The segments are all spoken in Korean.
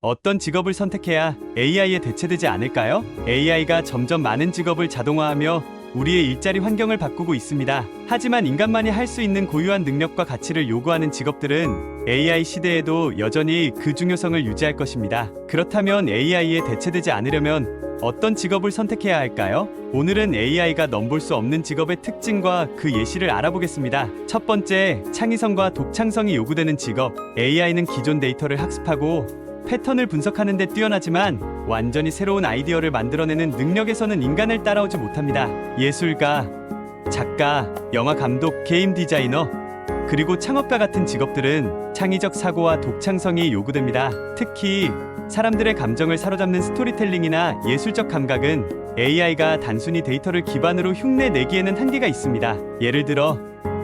어떤 직업을 선택해야 AI에 대체되지 않을까요? AI가 점점 많은 직업을 자동화하며 우리의 일자리 환경을 바꾸고 있습니다. 하지만 인간만이 할 수 있는 고유한 능력과 가치를 요구하는 직업들은 AI 시대에도 여전히 그 중요성을 유지할 것입니다. 그렇다면 AI에 대체되지 않으려면 어떤 직업을 선택해야 할까요? 오늘은 AI가 넘볼 수 없는 직업의 특징과 그 예시를 알아보겠습니다. 첫 번째, 창의성과 독창성이 요구되는 직업. AI는 기존 데이터를 학습하고 패턴을 분석하는 데 뛰어나지만 완전히 새로운 아이디어를 만들어내는 능력에서는 인간을 따라오지 못합니다. 예술가, 작가, 영화 감독, 게임 디자이너, 그리고 창업가 같은 직업들은 창의적 사고와 독창성이 요구됩니다. 특히 사람들의 감정을 사로잡는 스토리텔링이나 예술적 감각은 AI가 단순히 데이터를 기반으로 흉내내기에는 한계가 있습니다. 예를 들어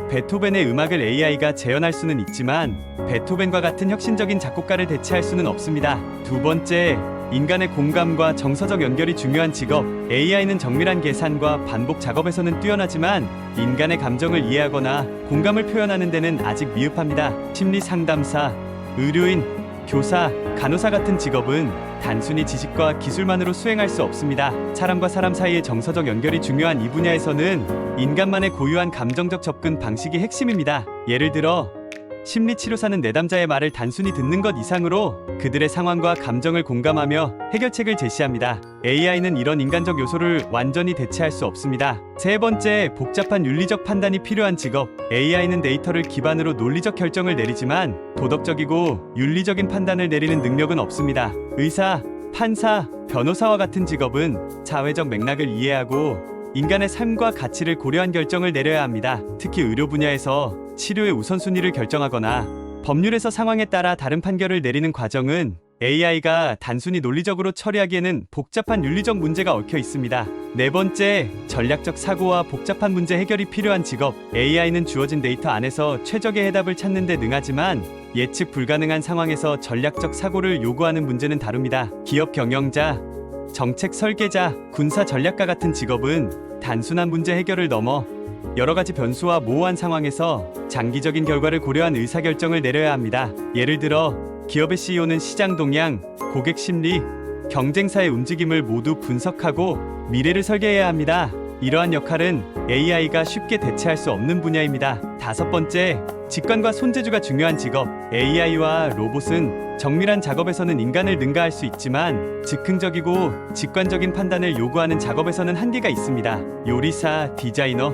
베토벤의 음악을 AI가 재현할 수는 있지만 베토벤과 같은 혁신적인 작곡가를 대체할 수는 없습니다. 두 번째, 인간의 공감과 정서적 연결이 중요한 직업. AI는 정밀한 계산과 반복 작업에서는 뛰어나지만 인간의 감정을 이해하거나 공감을 표현하는 데는 아직 미흡합니다. 심리 상담사, 의료인, 교사, 간호사 같은 직업은 단순히 지식과 기술만으로 수행할 수 없습니다. 사람과 사람 사이의 정서적 연결이 중요한 이 분야에서는 인간만의 고유한 감정적 접근 방식이 핵심입니다. 예를 들어 심리치료사는 내담자의 말을 단순히 듣는 것 이상으로 그들의 상황과 감정을 공감하며 해결책을 제시합니다. AI는 이런 인간적 요소를 완전히 대체할 수 없습니다. 세 번째, 복잡한 윤리적 판단이 필요한 직업. AI는 데이터를 기반으로 논리적 결정을 내리지만 도덕적이고 윤리적인 판단을 내리는 능력은 없습니다. 의사, 판사, 변호사와 같은 직업은 사회적 맥락을 이해하고 인간의 삶과 가치를 고려한 결정을 내려야 합니다. 특히 의료 분야에서 치료의 우선순위를 결정하거나 법률에서 상황에 따라 다른 판결을 내리는 과정은 AI가 단순히 논리적으로 처리하기에는 복잡한 윤리적 문제가 얽혀 있습니다. 네 번째, 전략적 사고와 복잡한 문제 해결이 필요한 직업. AI는 주어진 데이터 안에서 최적의 해답을 찾는 데 능하지만 예측 불가능한 상황에서 전략적 사고를 요구하는 문제는 다릅니다. 기업 경영자, 정책 설계자, 군사 전략가 같은 직업은 단순한 문제 해결을 넘어 여러 가지 변수와 모호한 상황에서 장기적인 결과를 고려한 의사결정을 내려야 합니다. 예를 들어 기업의 CEO는 시장 동향, 고객 심리, 경쟁사의 움직임을 모두 분석하고 미래를 설계해야 합니다. 이러한 역할은 AI가 쉽게 대체할 수 없는 분야입니다. 다섯 번째, 직관과 손재주가 중요한 직업. AI와 로봇은 정밀한 작업에서는 인간을 능가할 수 있지만 즉흥적이고 직관적인 판단을 요구하는 작업에서는 한계가 있습니다. 요리사, 디자이너,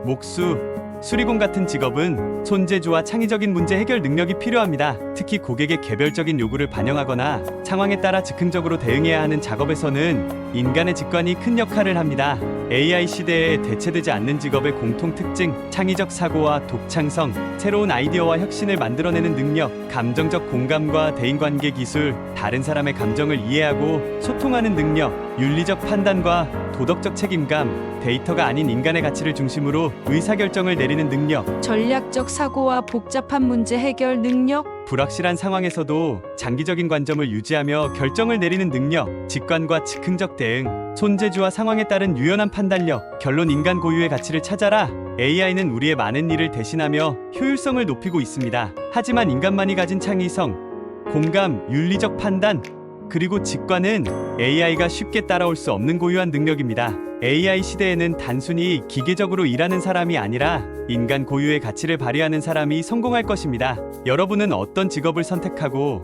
목수, 수리공 같은 직업은 손재주와 창의적인 문제 해결 능력이 필요합니다. 특히 고객의 개별적인 요구를 반영하거나 상황에 따라 즉흥적으로 대응해야 하는 작업에서는 인간의 직관이 큰 역할을 합니다. AI 시대에 대체되지 않는 직업의 공통 특징, 창의적 사고와 독창성, 새로운 아이디어와 혁신을 만들어내는 능력, 감정적 공감과 대인관계 기술, 다른 사람의 감정을 이해하고 소통하는 능력, 윤리적 판단과 도덕적 책임감, 데이터가 아닌 인간의 가치를 중심으로 의사결정을 내리는 능력, 전략적 사고와 복잡한 문제 해결 능력, 불확실한 상황에서도 장기적인 관점을 유지하며 결정을 내리는 능력, 직관과 즉흥적 대응, 손재주와 상황에 따른 유연한 판단력, 결론 인간 고유의 가치를 찾아라. AI는 우리의 많은 일을 대신하며 효율성을 높이고 있습니다. 하지만 인간만이 가진 창의성, 공감, 윤리적 판단, 그리고 직관은 AI가 쉽게 따라올 수 없는 고유한 능력입니다. AI 시대에는 단순히 기계적으로 일하는 사람이 아니라 인간 고유의 가치를 발휘하는 사람이 성공할 것입니다. 여러분은 어떤 직업을 선택하고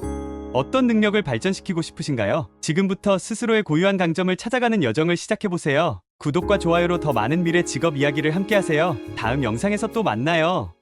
어떤 능력을 발전시키고 싶으신가요? 지금부터 스스로의 고유한 강점을 찾아가는 여정을 시작해보세요. 구독과 좋아요로 더 많은 미래 직업 이야기를 함께하세요. 다음 영상에서 또 만나요.